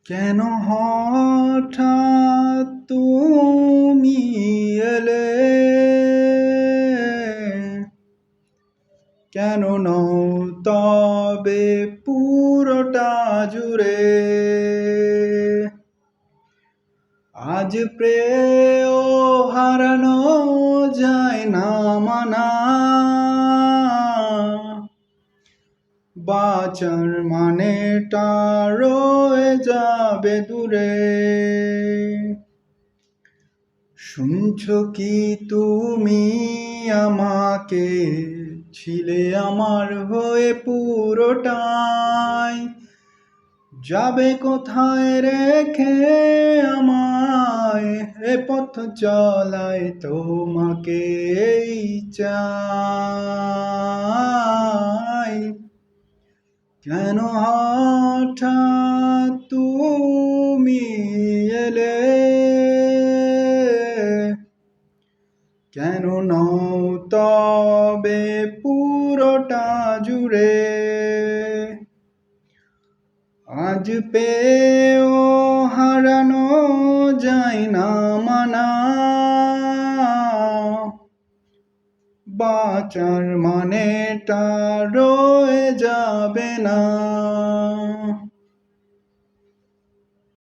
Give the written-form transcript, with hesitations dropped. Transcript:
কেন হঠাৎ তুমি এলে, কেন নও তবে পুরোটা জুড়ে? আজ প্রেয় হারানো যায় না মানা, বাঁচার মানেটা রয়ে যাবে দূরে। শুনছো কি তুমি আমাকে, ছিলে আমার হয়ে পুরোটাই, যাবে কোথায় রেখে আমায়? এ পথ চলায় তোমাকে চাই। কেন হঠাৎ তুমি এলে, কেন নও তবে পুরোটা জুড়ে? আজ পেয়েও হারানো যায় না মানা, বাঁচার মানেটা রয়ে যাবে না।